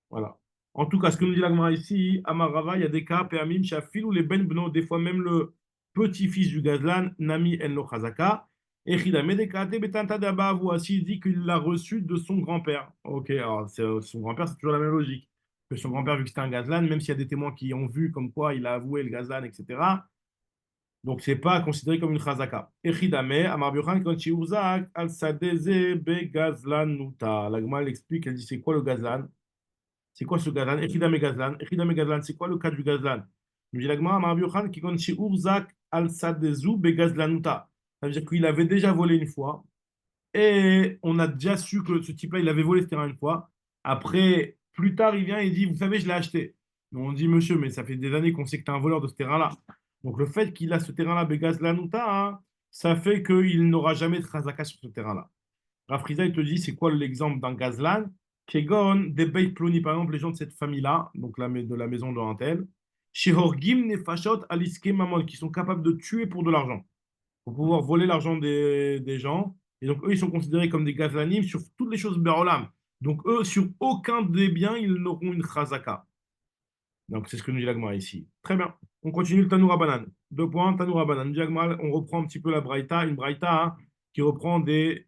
Voilà. En tout cas, ce que nous dit l'Agmara ici, Amarava, il y a des cas, Péamim, Shafil ou les Ben Beno, des fois même le petit-fils du Gazlan, Nami En Lo Chazaka. Et Chidame des cas, Betanta Daba, voici, il dit qu'il l'a reçu de son grand-père. Ok, alors son grand-père, c'est toujours la même logique. Que son grand-père, vu que c'était un Gazlan, même s'il y a des témoins qui ont vu comme quoi il a avoué le Gazlan, etc. Donc, c'est pas considéré comme une chazaka. Echidame, Amar Biochan, quand Shiuzak, al sadeze be gazlanuta. La Gemara elle explique, elle dit c'est quoi le gazlan? C'est quoi ce gazlan? Echidame gazlan. Echidame gazlan, c'est quoi le cas du gazlan? Nous dit la Gemara, Amar Biochan, qui quand Shiuzak, al sadezu be gazlanuta. Ça veut dire qu'il avait déjà volé une fois et on a déjà su que ce type-là, il avait volé ce terrain une fois. Après, plus tard, il vient et il dit, vous savez, je l'ai acheté. Mais on dit, monsieur, mais ça fait des années qu'on sait que tu es un voleur de ce terrain-là. Donc le fait qu'il a ce terrain-là, Begaz Lanouta, hein, ça fait qu'il n'aura jamais de Khazaka sur ce terrain-là. Rafriza, il te dit, c'est quoi l'exemple d'un Gazlan? Kegon, des Beit Ploni, par exemple, les gens de cette famille-là, donc de la maison de Hantel, chez Horgim, Nefashot, Aliske, Mamon, qui sont capables de tuer pour de l'argent, pour pouvoir voler l'argent des gens. Et donc, eux, ils sont considérés comme des Gazlanim sur toutes les choses Berolam. Donc, eux, sur aucun des biens, ils n'auront une Khazaka. Donc, c'est ce que nous dit l'Agmara ici. Très bien. On continue le Tanoura Banan. Deux points, Tanoura Banan. On reprend un petit peu la Braïta, une Braïta hein, qui reprend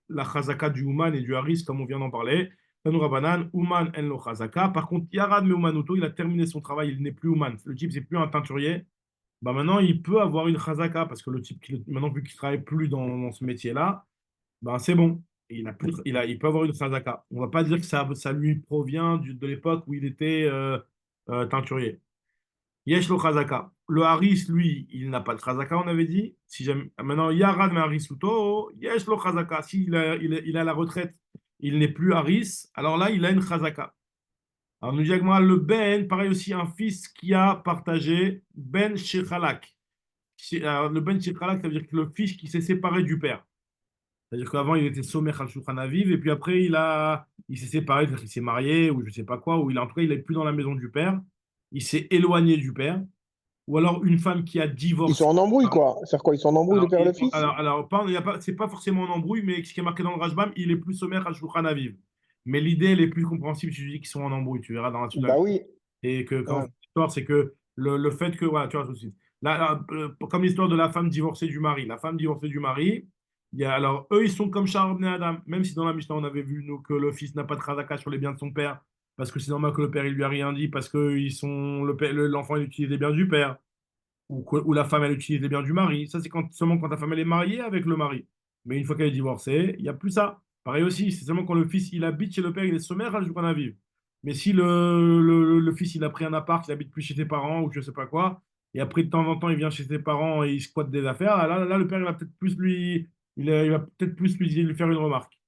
la Chazaka du Ouman et du Haris, comme on vient d'en parler. Tanoura Banan, Ouman en lo Chazaka. Par contre, Yarad me Oumanuto, il a terminé son travail, il n'est plus Ouman. Le type, c'est plus un teinturier. Bah maintenant, il peut avoir une Chazaka parce que le type, maintenant, vu qu'il ne travaille plus dans ce métier-là, bah, c'est bon. Il peut avoir une Chazaka. On ne va pas dire que ça lui provient de l'époque où il était teinturier. Yesh lo chazaka. Le haris, lui, il n'a pas de chazaka, on avait dit. Si jamais... Maintenant, Yarad me harisuto, yesh lo chazaka. S'il il a la retraite, il n'est plus haris, alors là, il a une chazaka. Alors, nous dit moi, le ben, pareil aussi, un fils qui a partagé ben shechalak. Le ben shechalak, ça veut dire que le fils qui s'est séparé du père. C'est-à-dire qu'avant, il était somech al shulchan aviv, et puis après, il s'est séparé, c'est-à-dire qu'il s'est marié, ou je ne sais pas quoi, ou en tout cas, il n'est plus dans la maison du père. Il s'est éloigné du père. Ou alors une femme qui a Ils sont divorcé. en embrouille, quoi. C'est quoi? Ils sont en embrouille, le père et le fils? Pas, il y a pas, c'est pas forcément un embrouille, mais ce qui est marqué dans le Rajbam, il est plus sommaire à Shulchan Aviv. Mais l'idée, elle est plus compréhensible si je dis qu'ils sont en embrouille. Tu verras dans la suite. Bah oui. Et que quand Ouais. c'est l'histoire, c'est que le fait que, voilà, tu vois, tout de suite. Là, comme l'histoire de la femme divorcée du mari. La femme divorcée du mari, alors eux, ils sont comme Shar ibn Adam. Même si dans la Mishnah, on avait vu nous, que le fils n'a pas de chazaka sur les biens de son père, parce que c'est normal que le père, il lui a rien dit, parce que l'enfant, il utilise les biens du père ou la femme, elle utilise les biens du mari. Ça, c'est seulement quand la femme, elle est mariée avec le mari. Mais une fois qu'elle est divorcée, il n'y a plus ça. Pareil aussi, c'est seulement quand le fils, il habite chez le père, il est sommaire à jour à vivre. Mais si le fils, il a pris un appart, il habite plus chez ses parents ou je sais pas quoi, et après, de temps en temps, il vient chez ses parents et il squatte des affaires, là le père, il va peut-être plus il va peut-être plus lui faire une remarque.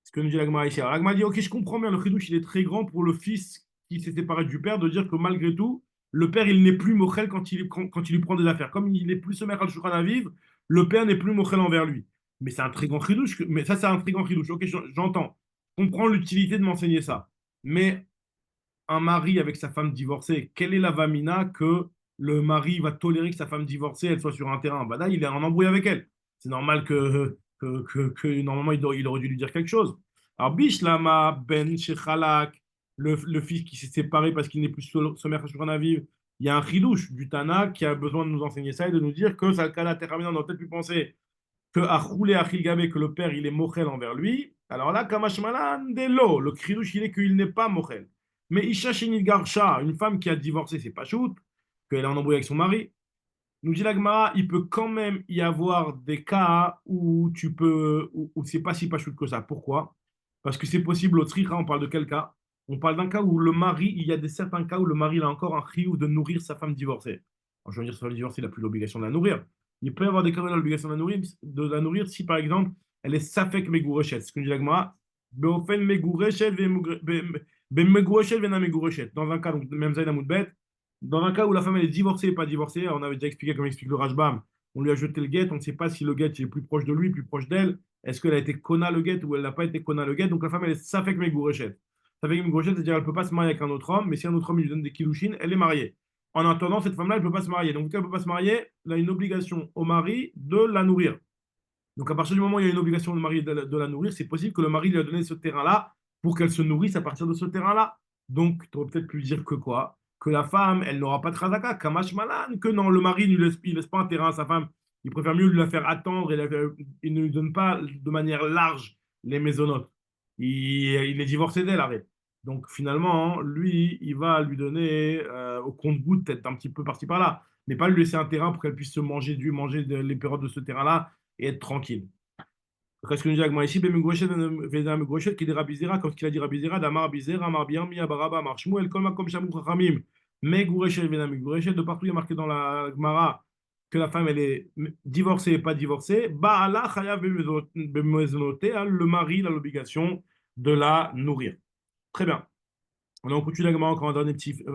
Ce que nous dit l'Agma ici. Alors, l'Agma dit, ok, je comprends bien, le chidouche, il est très grand pour le fils qui s'est séparé du père, de dire que malgré tout, le père, il n'est plus mochel quand il lui prend des affaires. Comme il n'est plus sommaire al shulchan aviv, le père n'est plus mochel envers lui. Mais c'est un très grand chidouche. Mais ça, c'est un très grand chidouche. Ok, j'entends. Je comprends l'utilité de m'enseigner ça. Mais un mari avec sa femme divorcée, quelle est la vamina que le mari va tolérer que sa femme divorcée, elle soit sur un terrain? Bah là, il est en embrouille avec elle. C'est normal que normalement, il aurait dû lui dire quelque chose. Alors, Bishlama, Ben, Shechalak, le fils qui s'est séparé parce qu'il n'est plus sommaire sur un aviv, il y a un chidouche du Tana qui a besoin de nous enseigner ça et de nous dire que ça, on aurait peut-être pu penser que à rouler à Khilgabe, que le père, il est mochel envers lui. Alors là, Kamashmalan, Delo, le chidouche, il est qu'il n'est pas mochel. Mais Isha Shenit Garsha, une femme qui a divorcé, c'est pas shoot, qu'elle est en embrouille avec son mari. Nous dit l'Agmara, il peut quand même y avoir des cas où où c'est pas si pas shoot que ça. Pourquoi? Parce que c'est possible au tricha, on parle de quel cas? On parle d'un cas où le mari, il y a certains cas où le mari il a encore un chiyuv de nourrir sa femme divorcée. Alors, je veux dire, sa femme divorcée, il n'a plus l'obligation de la nourrir. Il peut y avoir des cas où il a l'obligation de la nourrir si, par exemple, elle est safek megourechet. Ce que nous dit l'Agmara, beofen megourechet vena megourechet. Dans un cas, donc, même Zayn Amoudbet, dans un cas où la femme elle est divorcée et pas divorcée, on avait déjà expliqué comme explique le Rajbam, on lui a jeté le guet, on ne sait pas si le guet il est plus proche de lui, plus proche d'elle. Est-ce qu'elle a été kona le guet ou elle n'a pas été kona le guet? Donc la femme elle est safek megourechet. Safek megourechet, c'est-à-dire elle ne peut pas se marier avec un autre homme, mais si un autre homme lui donne des kilouchines, elle est mariée. En attendant, cette femme-là, elle ne peut pas se marier. Donc, vu qu'elle ne peut pas se marier, elle a une obligation au mari de la nourrir. Donc, à partir du moment où il y a une obligation au mari de la nourrir, c'est possible que le mari lui a donné ce terrain-là pour qu'elle se nourrisse à partir de ce terrain-là. Donc, tu aurais peut-être pu dire que quoi? Que la femme, elle n'aura pas de khazaka, kamash malan, que non, le mari ne laisse pas un terrain à sa femme. Il préfère mieux lui la faire attendre il ne lui donne pas de manière large les mésonotes. Il est divorcé d'elle, arrête. Donc, finalement, lui, il va lui donner au compte-gouttes, peut-être un petit peu par-ci par-là, mais pas lui laisser un terrain pour qu'elle puisse se manger les périodes de ce terrain-là et être tranquille. Qu'est-ce que nous dit Agma ici? Begmegoshet, qui dit Rabbi Zera, comme ce qu'il a dit Rabbi Zera, d'Amar Bizera, Amar Biami, Abaraba, Amar Shmuel, Kol Makom Shamou Chachamim, Megoureshet, Venamigoureshet, de partout il y a marqué dans la Gemara que la femme elle est divorcée et pas divorcée. Baala Chayav Bemezonoté, le mari il a l'obligation de la nourrir. Très bien. On continue la Gemara encore un dernier petite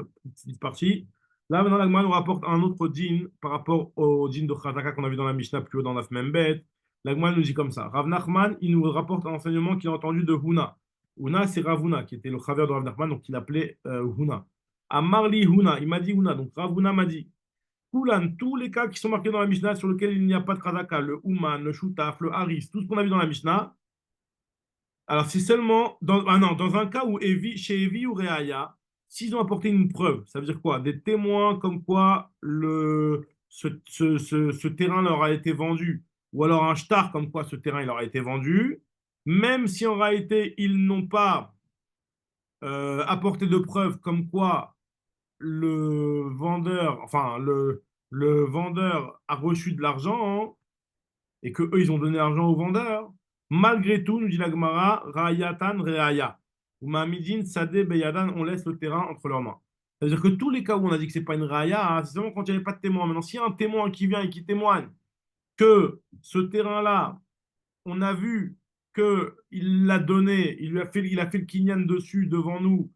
partie. Là, maintenant, la Gemara nous rapporte un autre din par rapport au din de Khataka qu'on a vu dans la Mishnah plus haut dans la Membet. La Gemara nous dit comme ça. Rav Nachman, il nous rapporte un enseignement qu'il a entendu de Huna. Huna, c'est Ravuna, qui était le chaveur de Rav Nachman, donc il appelait Huna. Amarli Huna, il m'a dit Huna, donc Rav Huna m'a dit. Kulan, tous les cas qui sont marqués dans la Mishnah sur lesquels il n'y a pas de Khataka, le Ouman, le Shutaf, le Haris, tout ce qu'on a vu dans la Mishnah, alors, c'est seulement non, dans un cas où chez Evi ou Reaya, s'ils ont apporté une preuve, ça veut dire quoi? Des témoins comme quoi ce terrain leur a été vendu, ou alors un shtar comme quoi ce terrain il leur a été vendu, même si en réalité ils n'ont pas apporté de preuves comme quoi le vendeur, enfin le vendeur a reçu de l'argent, hein, et que eux ils ont donné l'argent au vendeur, malgré tout, nous dit la Gemara, Rayatan Reaya. Ou Mamidin Sade Beyadan, on laisse le terrain entre leurs mains. C'est-à-dire que tous les cas où on a dit que c'est pas une Raya, hein, c'est seulement quand il n'y avait pas de témoin. Maintenant, s'il y a un témoin qui vient et qui témoigne que ce terrain-là, on a vu qu'il l'a donné, il a fait le kinyan dessus devant nous,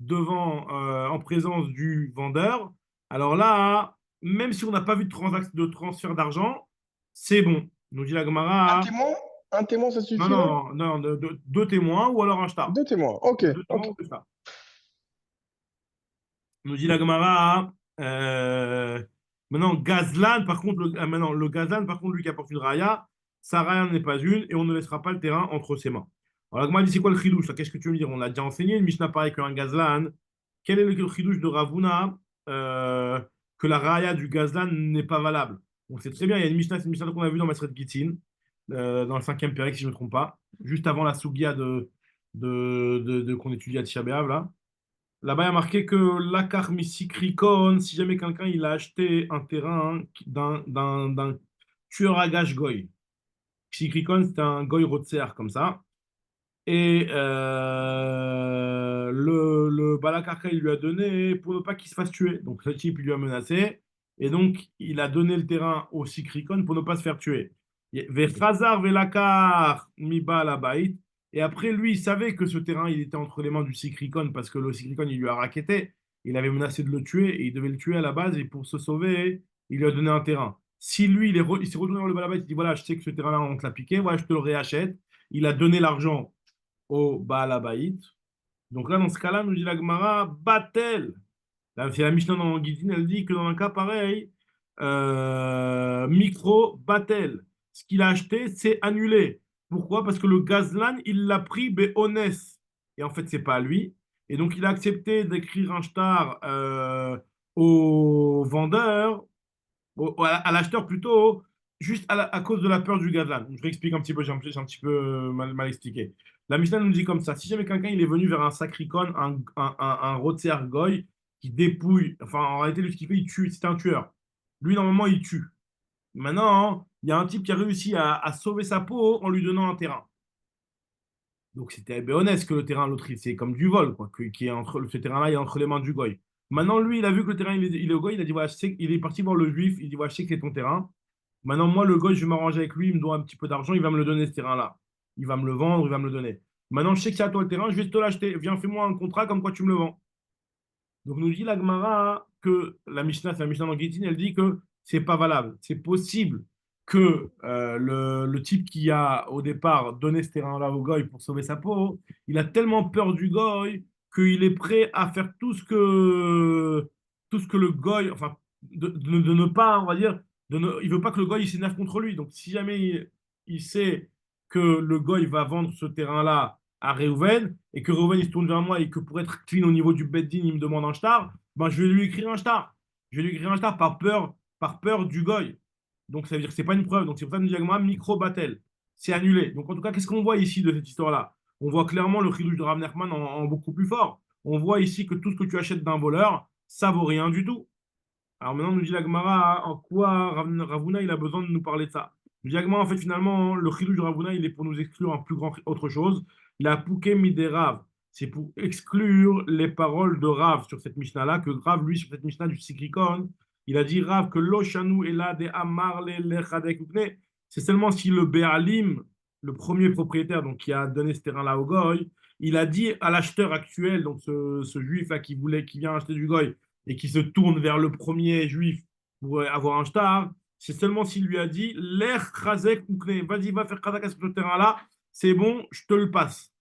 en présence du vendeur, alors là, même si on n'a pas vu de transfert d'argent, c'est bon. Nous dit la Un Gemara, témoin? Un témoin, ça non, suffirait? non, non, deux témoins ou alors un shtar. Deux témoins. Ok, Deux témoins ok. ou deux stars. Nous dit la Gemara, maintenant, Gazlan, par contre, maintenant, le Gazlan, par contre, lui qui apporte une raya, sa raya n'est pas une et on ne laissera pas le terrain entre ses mains. Alors, la Gemara dit, c'est quoi le chidouche? Qu'est-ce que tu veux me dire? On l'a déjà enseigné, une Mishnah pareil qu'un Gazlan. Quel est le chidouche de Ravuna que la raya du Gazlan n'est pas valable? On sait très bien, il y a une Mishnah, c'est une Mishnah qu'on a vue dans Masret Gittin, dans le cinquième Pérec, si je ne me trompe pas, juste avant la Sugia qu'on étudie à Tisha B'Av, là. Là-bas, il y a marqué que l'akar missikrikon, si jamais quelqu'un il a acheté un terrain d'un tueur à gages goy. Sikrikon, c'est un goy rotser comme ça. Et le balakarka, il lui a donné pour ne pas qu'il se fasse tuer. Donc, ce type, il lui a menacé. Et donc, il a donné le terrain au Sikrikon pour ne pas se faire tuer. Vechazar velakar miba la bait. Et après, lui, il savait que ce terrain, il était entre les mains du Sikrikon parce que le Sikrikon, il lui a racketté. Il avait menacé de le tuer et il devait le tuer à la base. Et pour se sauver, il lui a donné un terrain. Si lui, il s'est retourné dans le balabait, il dit voilà, je sais que ce terrain-là, on te l'a piqué, voilà, je te le réachète. Il a donné l'argent au Baal Habayit. Donc là, dans ce cas-là, nous dit la Gemara, Batel. Là, c'est la Mishnah dans Gittin, elle dit que dans un cas pareil, micro Batel. Ce qu'il a acheté, c'est annulé. Pourquoi? Parce que le Gazlan, il l'a pris Béones. Et en fait, c'est pas à lui. Et donc, il a accepté d'écrire un shtar au vendeur, à l'acheteur plutôt, juste à cause de la peur du Gazlan. Je réexplique un petit peu, j'ai un petit peu mal expliqué. La Mishnah nous dit comme ça, si jamais quelqu'un il est venu vers un sacricon, un Rotzer Goy, qui dépouille, enfin en réalité, lui, ce qu'il fait, il tue, c'est un tueur. Lui, normalement, il tue. Maintenant, il y a un type qui a réussi à sauver sa peau en lui donnant un terrain. Donc c'était honnête que le terrain, l'autre, c'est comme du vol, quoi, qui est ce terrain-là est entre les mains du goy. Maintenant, lui, il a vu que le terrain, il est au goy, il a dit, voilà, il est parti voir le juif, il dit, voilà, je sais que c'est ton terrain. Maintenant, moi, le goy, je vais m'arranger avec lui, il me doit un petit peu d'argent, il va me le donner, ce terrain-là. Il va me le vendre, il va me le donner. Maintenant, je sais que c'est à toi le terrain, je vais te l'acheter. Viens, fais-moi un contrat comme quoi tu me le vends. Donc, nous dit la Gemara que la Mishnah, c'est la Mishnah dans Gittin, elle dit que c'est pas valable. C'est possible que le type qui a au départ donné ce terrain-là au goy pour sauver sa peau, il a tellement peur du goy qu'il est prêt à faire tout ce que le goy, enfin, de ne pas, on va dire, il veut pas que le goy il s'énerve contre lui. Donc, si jamais il sait que le goy va vendre ce terrain-là à Reuven et que Reuven il se tourne vers moi et que pour être clean au niveau du beddin, il me demande un shtar, ben je vais lui écrire un shtar. Je vais lui écrire un shtar par peur du goy. Donc ça veut dire que c'est pas une preuve. Donc c'est pour ça que nous disons micro battel. C'est annulé. Donc en tout cas, qu'est-ce qu'on voit ici de cette histoire-là? On voit clairement le chidouche de Rav Nachman en beaucoup plus fort. On voit ici que tout ce que tu achètes d'un voleur, ça vaut rien du tout. Alors maintenant, nous dit la Gemara, en quoi Ravuna il a besoin de nous parler de ça? Nous dit la Gemara, en fait, finalement, le chidouche de Ravuna, il est pour nous exclure un plus grand autre chose. La pouké midé Rav, c'est pour exclure les paroles de Rav sur cette Mishnah-là, que Rav, lui, sur cette Mishnah du Sikrikon, il a dit Rav que l'Oshanu est là des Amar le Lechadek Ukne. C'est seulement si le Béalim, le premier propriétaire donc, qui a donné ce terrain-là au Goy, il a dit à l'acheteur actuel, donc ce juif-là qui vient acheter du Goy, et qui se tourne vers le premier juif pour avoir un shtar, c'est seulement s'il lui a dit l'air chazek ukne, vas-y, va faire chazak sur ce terrain-là, c'est bon, je te le passe.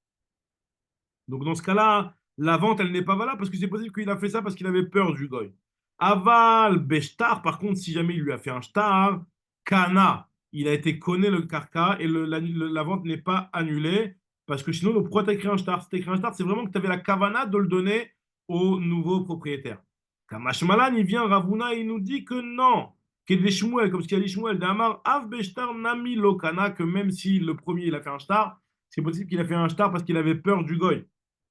Donc dans ce cas-là, la vente, elle n'est pas valable parce que c'est possible qu'il a fait ça parce qu'il avait peur du goy. Aval, beshtar, par contre, si jamais il lui a fait un shtar, kana, il a été conné le karka et la vente n'est pas annulée parce que sinon, pourquoi tu as écrit un shtar? Si tu écrit un shtar, c'est vraiment que tu avais la kavana de le donner au nouveau propriétaire. Kamashmalan, il vient, Ravuna, il nous dit que non. Qu'il Shmuel, comme ce qu'il a dit Shmuel, d'Amar, Av Beshtar Nami Lokana, que même si le premier il a fait un shtar, c'est possible qu'il a fait un shtar parce qu'il avait peur du goy.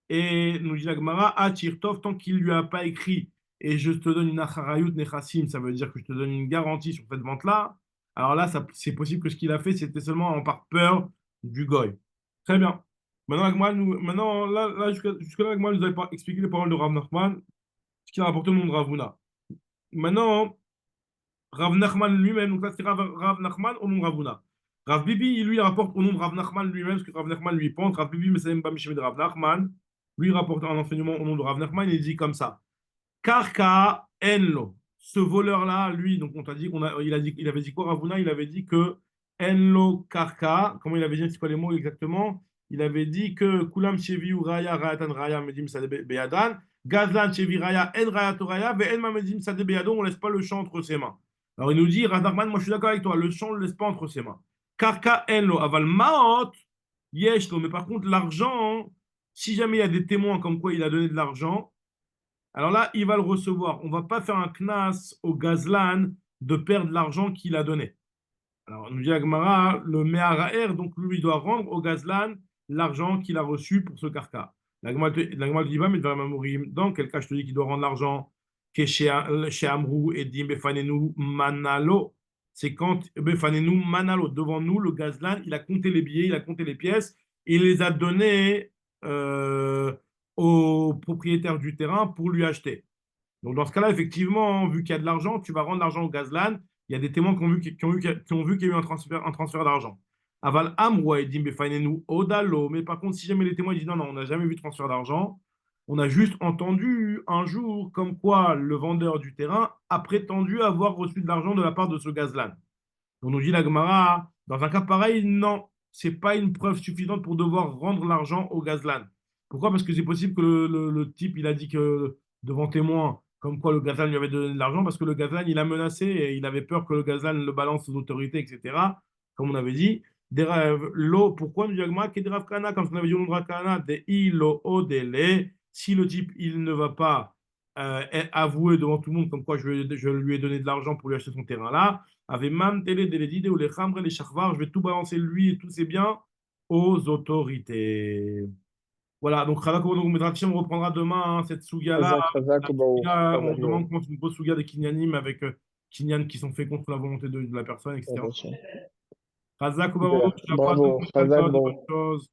Et nous dit la Gemara, Tirtov, tant qu'il ne lui a pas écrit, et je te donne une acharayut nechassim, ça veut dire que je te donne une garantie sur cette vente-là. Alors là, c'est possible que ce qu'il a fait, c'était seulement par peur du goy. Très bien. Maintenant, là jusque-là, la Gemara nous avait expliqué les paroles de Rav Nachman, ce qu'il a rapporté au nom de Ravuna. Maintenant, Rav Nachman lui-même, donc là c'est Rav Nachman au nom de Ravuna. Rav Bibi, il lui rapporte au nom de Rav Nachman lui-même ce que Rav Nachman lui pense. Rav Bibi, mais c'est même pas Mishmé de Rav Nachman. Lui rapporte un enseignement au nom de Rav Nachman, il dit comme ça. Karka Enlo. Ce voleur-là, lui, donc on t'a dit, il avait dit quoi Ravuna? Il avait dit que Enlo Karka, comment il avait dit, c'est quoi les mots exactement? Il avait dit que Kulam Chevi Raya Rayatan Raya Medim Sade Beyadan, Gazlan Chevi Raya En Raya Toraya, Ve En Medim Sade Beyadon, on laisse pas le champ entre ses mains. Alors il nous dit, Rav Nachman, moi je suis d'accord avec toi, le champ ne le laisse pas entre ses mains. Karka Enlo Aval Maot Yeshlo, mais par contre l'argent, si jamais il y a des témoins comme quoi il a donné de l'argent, alors là, il va le recevoir. On ne va pas faire un knas au gazlan de perdre l'argent qu'il a donné. Alors, nous dit Agmara, le Meharaer, donc lui, il doit rendre au gazlan l'argent qu'il a reçu pour ce karka. L'Agmara dit, mais dans quel cas je te dis qu'il doit rendre l'argent chez Amrou et dit Befanenu Manalo. C'est quand Befanenu Manalo, devant nous, le gazlan, il a compté les billets, il a compté les pièces, il les a donnés. Au propriétaire du terrain pour lui acheter. Donc dans ce cas-là, effectivement, vu qu'il y a de l'argent, tu vas rendre l'argent au gazlan. Il y a des témoins qui ont vu qu'il y a eu un transfert d'argent. Aval amroua et dim befainenu odalo. Mais par contre, si jamais les témoins disent non, non, on n'a jamais vu de transfert d'argent, on a juste entendu un jour comme quoi le vendeur du terrain a prétendu avoir reçu de l'argent de la part de ce gazlan. On nous dit la Gemara, dans un cas pareil, non, c'est pas une preuve suffisante pour devoir rendre l'argent au gazlan. Pourquoi? Parce que c'est possible que le type, il a dit que devant témoin, comme quoi le gazlan lui avait donné de l'argent, parce que le gazlan, il a menacé et il avait peur que le gazlan le balance aux autorités, etc. Comme on avait dit. L'eau, pourquoi nous dit la Gemara, Kederav Kana, comme on avait dit au nom de Rakana, des ilo odele, si le type, il ne va pas avouer devant tout le monde comme quoi je lui ai donné de l'argent pour lui acheter son terrain là, avec Mam Télé, des ou les Khamre, les Charvar, je vais tout balancer lui et tous ses biens aux autorités. Voilà, donc on reprendra demain cette Souga-là. Razak, Razak, bon, On Razak, demande contre une grosse Souga des Kinyanim avec Kinyan qui sont faits contre la volonté de la personne, etc. bon. Razak, Super. Bravo, Razak, bonne bon. chose.